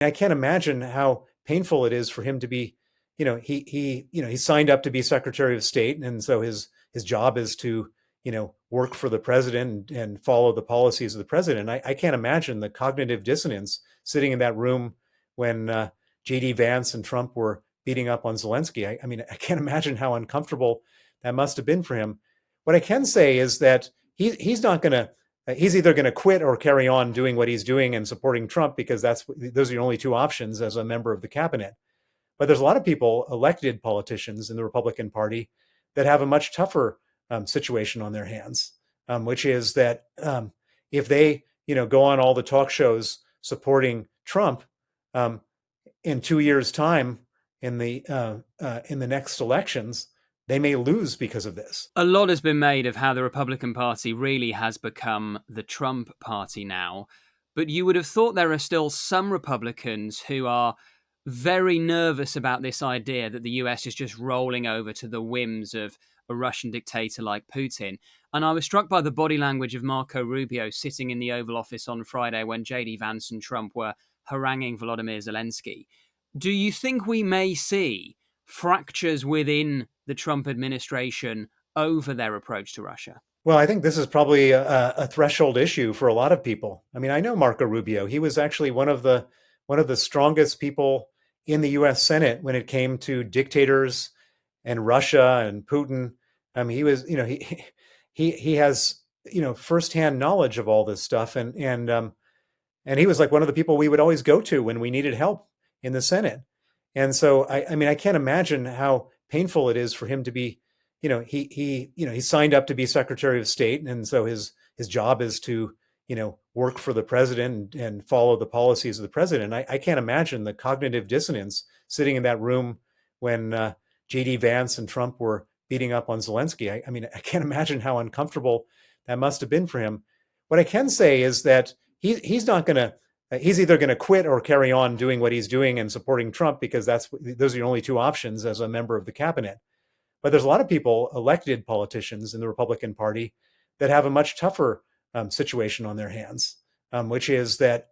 I can't imagine how painful it is for him to be, he signed up to be Secretary of State, and so his job is to, work for the president and follow the policies of the president. I can't imagine the cognitive dissonance sitting in that room when JD Vance and Trump were beating up on Zelensky. I mean, I can't imagine how uncomfortable that must have been for him. What I can say is that he's not going to he's either going to quit or carry on doing what he's doing and supporting Trump, because those are the only two options as a member of the cabinet. But there's a lot of people, elected politicians in the Republican Party, that have a much tougher situation on their hands, which is that if they, go on all the talk shows supporting Trump um, in 2 years' time in the next elections, they may lose because of this. A lot has been made of how the Republican Party really has become the Trump party now. But you would have thought there are still some Republicans who are very nervous about this idea that the US is just rolling over to the whims of a Russian dictator like Putin. And I was struck by the body language of Marco Rubio sitting in the Oval Office on Friday when JD Vance and Trump were haranguing Volodymyr Zelensky. Do you think we may see fractures within the Trump administration over their approach to Russia? Well, I think this is probably a threshold issue for a lot of people. I mean, I know Marco Rubio. He was actually one of the strongest people in the U.S. Senate when it came to dictators and Russia and Putin. I mean, he was, he has, firsthand knowledge of all this stuff, and he was like one of the people we would always go to when we needed help in the Senate. And so, I mean, I can't imagine how painful it is for him to be, he signed up to be Secretary of State, and so his job is to, work for the president and follow the policies of the president. I can't imagine the cognitive dissonance sitting in that room when JD Vance and Trump were beating up on Zelensky. I mean, I can't imagine how uncomfortable that must have been for him. What I can say is that he's not going to. He's either going to quit or carry on doing what he's doing and supporting Trump, because those are the only two options as a member of the cabinet. But there's a lot of people, elected politicians in the Republican Party, that have a much tougher situation on their hands, which is that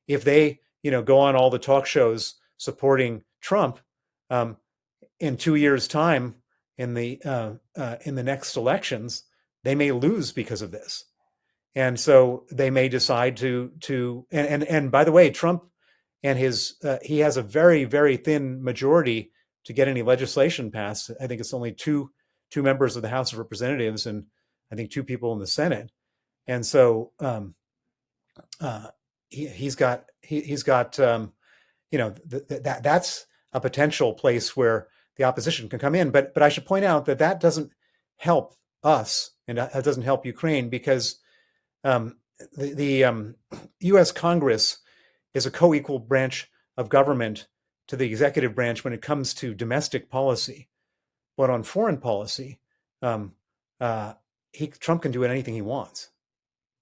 if they, go on all the talk shows supporting Trump in 2 years' time in the next elections, they may lose because of this. And so they may decide and by the way, Trump and he has a very, very thin majority to get any legislation passed. I think it's only two members of the House of Representatives and I think two people in the Senate. And so he's got that's a potential place where the opposition can come in. But I should point out that doesn't help us, and that doesn't help Ukraine, because the U.S. Congress is a co-equal branch of government to the executive branch when it comes to domestic policy. But on foreign policy, Trump can do anything he wants.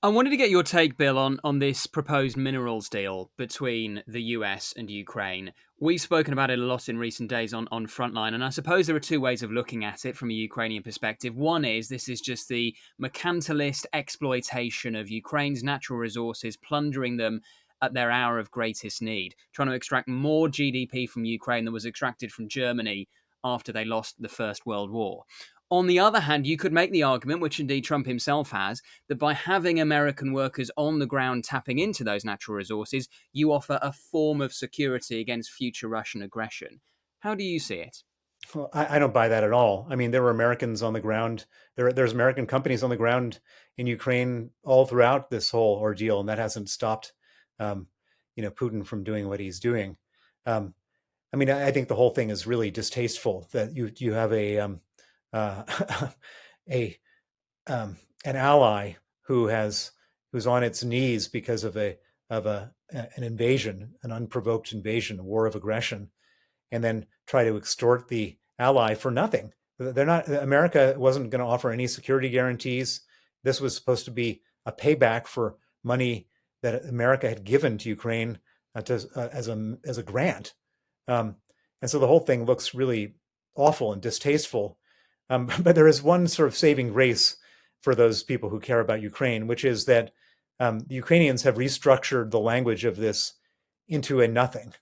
I wanted to get your take, Bill, on this proposed minerals deal between the US and Ukraine. We've spoken about it a lot in recent days on Frontline, and I suppose there are two ways of looking at it from a Ukrainian perspective. One is this is just the mercantilist exploitation of Ukraine's natural resources, plundering them at their hour of greatest need, trying to extract more GDP from Ukraine than was extracted from Germany after they lost the First World War. On the other hand, you could make the argument, which indeed Trump himself has, that by having American workers on the ground tapping into those natural resources, you offer a form of security against future Russian aggression. How do you see it? Well, I don't buy that at all. I mean, there were Americans on the ground. There's American companies on the ground in Ukraine all throughout this whole ordeal, and that hasn't stopped, Putin from doing what he's doing. I mean, I think the whole thing is really distasteful that you have uh, a an ally who's on its knees because of an invasion, an unprovoked invasion, a war of aggression, and then try to extort the ally for nothing. America wasn't going to offer any security guarantees. This was supposed to be a payback for money that America had given to Ukraine as a grant. And so the whole thing looks really awful and distasteful. But there is one sort of saving grace for those people who care about Ukraine, which is that the Ukrainians have restructured the language of this into a nothing.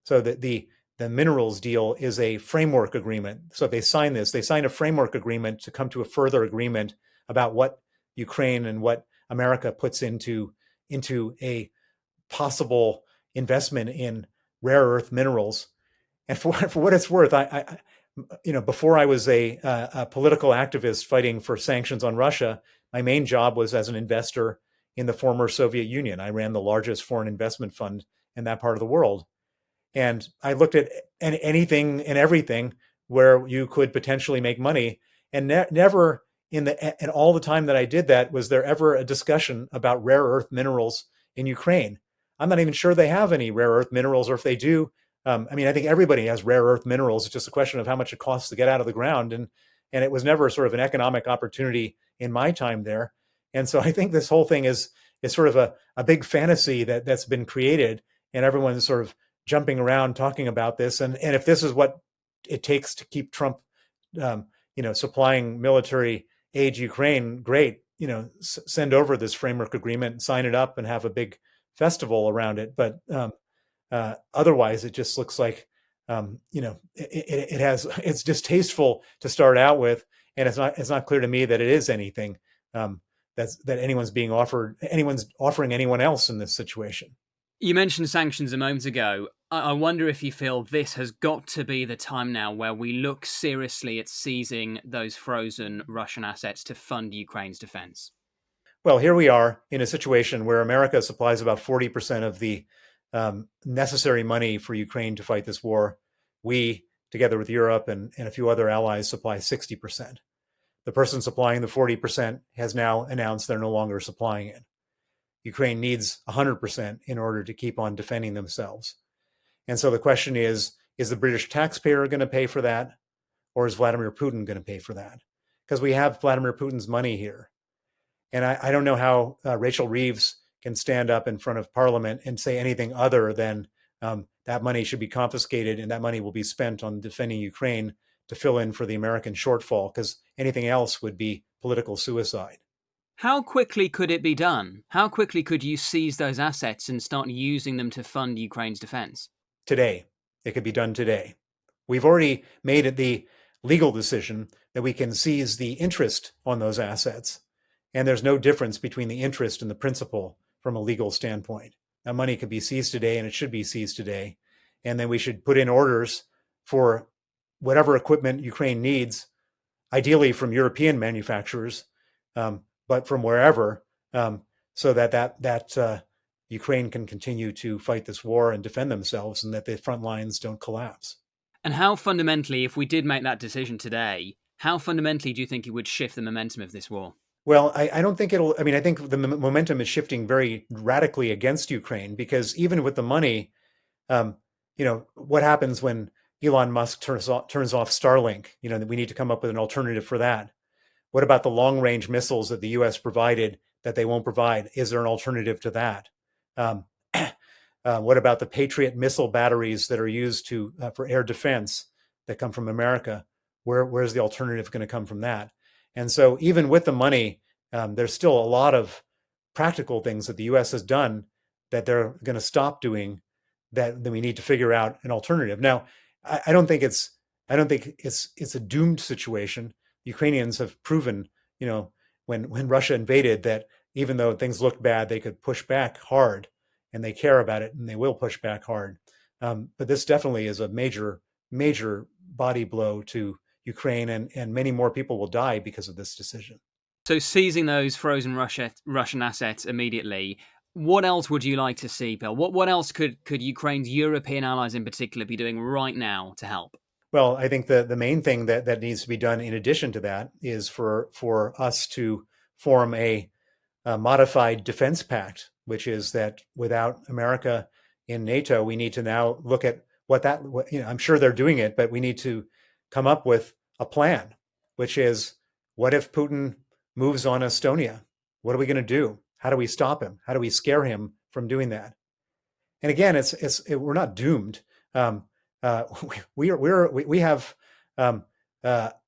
So that the minerals deal is a framework agreement. So if they sign this, they sign a framework agreement to come to a further agreement about what Ukraine and what America puts into a possible investment in rare earth minerals. And for what it's worth, before I was a political activist fighting for sanctions on Russia, my main job was as an investor in the former Soviet Union. I ran the largest foreign investment fund in that part of the world. And I looked at anything and everything where you could potentially make money. And never and all the time that I did that, was there ever a discussion about rare earth minerals in Ukraine. I'm not even sure they have any rare earth minerals, or if they do. I think everybody has rare earth minerals. It's just a question of how much it costs to get out of the ground. And it was never sort of an economic opportunity in my time there. And so I think this whole thing is sort of a big fantasy that's been created, and everyone's sort of jumping around talking about this. And if this is what it takes to keep Trump, supplying military aid to Ukraine, great. Send over this framework agreement, sign it up, and have a big festival around it. But otherwise, it just looks like it's distasteful to start out with, and it's not clear to me that it is anything that anyone's offering anyone else in this situation. You mentioned sanctions a moment ago. I wonder if you feel this has got to be the time now where we look seriously at seizing those frozen Russian assets to fund Ukraine's defense. Well, here we are in a situation where America supplies about 40% of the necessary money for Ukraine to fight this war. We, together with Europe and a few other allies, supply 60%. The person supplying the 40% has now announced they're no longer supplying it. Ukraine needs 100% in order to keep on defending themselves. And so the question is the British taxpayer going to pay for that? Or is Vladimir Putin going to pay for that? Because we have Vladimir Putin's money here. And I don't know how Rachel Reeves can stand up in front of Parliament and say anything other than that money should be confiscated, and that money will be spent on defending Ukraine to fill in for the American shortfall, because anything else would be political suicide. How quickly could it be done? How quickly could you seize those assets and start using them to fund Ukraine's defense? Today. It could be done today. We've already made it the legal decision that we can seize the interest on those assets. And there's no difference between the interest and the principal from a legal standpoint. That money could be seized today, and it should be seized today. And then we should put in orders for whatever equipment Ukraine needs, ideally from European manufacturers, but from wherever, so that Ukraine can continue to fight this war and defend themselves, and that the front lines don't collapse. And how fundamentally, if we did make that decision today, how fundamentally do you think it would shift the momentum of this war? Well, I don't think it'll. I think the momentum is shifting very radically against Ukraine, because even with the money, what happens when Elon Musk turns off Starlink? We need to come up with an alternative for that. What about the long-range missiles that the U.S. provided that they won't provide? Is there an alternative to that? What about the Patriot missile batteries that are used for air defense that come from America? Where's the alternative going to come from that? And so even with the money, there's still a lot of practical things that the U.S. has done that they're going to stop doing, that we need to figure out an alternative. Now, I don't think it's a doomed situation. Ukrainians have proven, when Russia invaded, that even though things looked bad, they could push back hard, and they care about it, and they will push back hard. But this definitely is a major, major body blow to Ukraine, and many more people will die because of this decision. So seizing those frozen Russian assets immediately, what else would you like to see, Bill? What else could Ukraine's European allies in particular be doing right now to help? Well, I think the main thing that needs to be done in addition to that is for us to form a modified defense pact, which is that without America in NATO, we need to now look at I'm sure they're doing it, but we need to come up with a plan, which is, what if Putin moves on Estonia? What are we going to do? How do we stop him? How do we scare him from doing that? And again, we're not doomed. We have a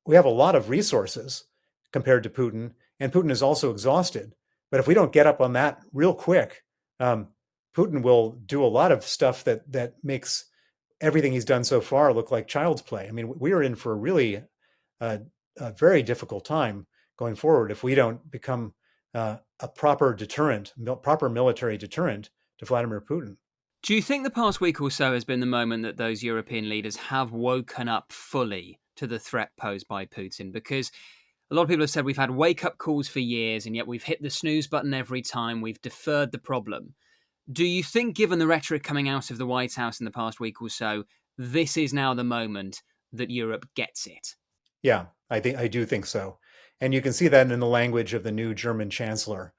lot of resources compared to Putin, and Putin is also exhausted. But if we don't get up on that real quick, Putin Putin will do a lot of stuff that makes everything he's done so far look like child's play. I mean, we are in for a really a very difficult time going forward if we don't become a proper deterrent, proper military deterrent to Vladimir Putin. Do you think the past week or so has been the moment that those European leaders have woken up fully to the threat posed by Putin? Because a lot of people have said we've had wake-up calls for years, and yet we've hit the snooze button every time. We've deferred the problem. Do you think, given the rhetoric coming out of the White House in the past week or so, this is now the moment that Europe gets it? Yeah, I do think so, and you can see that in the language of the new German Chancellor,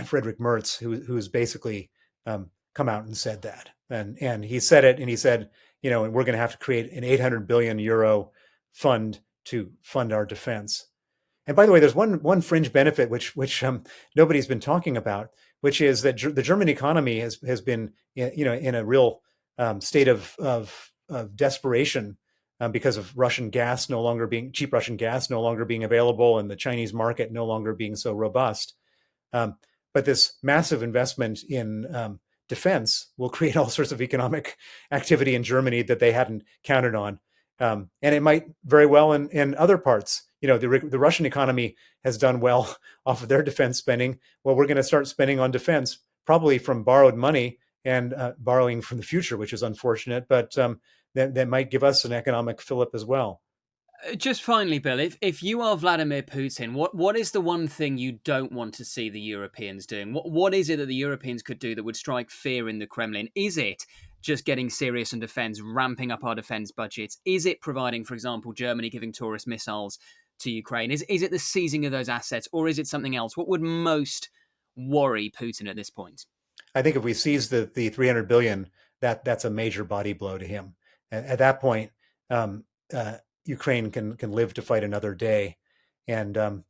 Friedrich Merz, who's basically come out and said that, and he said it, and he said, and we're going to have to create an 800 billion euro fund to fund our defense. And by the way, there's one fringe benefit which nobody's been talking about, which is that the German economy has been in a real state of desperation because of Russian gas no longer being cheap, Russian gas no longer being available, and the Chinese market no longer being so robust. But this massive investment in defense will create all sorts of economic activity in Germany that they hadn't counted on. And it might very well in other parts. The Russian economy has done well off of their defense spending. Well, we're going to start spending on defense, probably from borrowed money and borrowing from the future, which is unfortunate, but that might give us an economic fillip as well. Just finally, Bill, if you are Vladimir Putin, what is the one thing you don't want to see the Europeans doing? What is it that the Europeans could do that would strike fear in the Kremlin? Is it just getting serious on defence, ramping up our defence budgets? Is it providing, for example, Germany giving Taurus missiles to Ukraine? Is it the seizing of those assets, or is it something else? What would most worry Putin at this point? I think if we seize the 300 billion, that's a major body blow to him. At that point, Ukraine can live to fight another day, and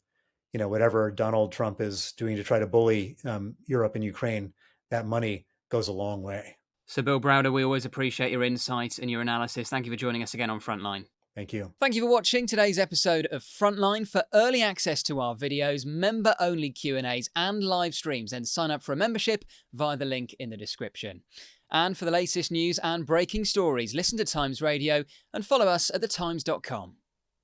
whatever Donald Trump is doing to try to bully Europe and Ukraine, that money goes a long way. So, Bill Browder, we always appreciate your insights and your analysis. Thank you for joining us again on Frontline. Thank you. Thank you for watching today's episode of Frontline. For early access to our videos, member-only Q&As and live streams, then sign up for a membership via the link in the description. And for the latest news and breaking stories, listen to Times Radio and follow us at thetimes.com.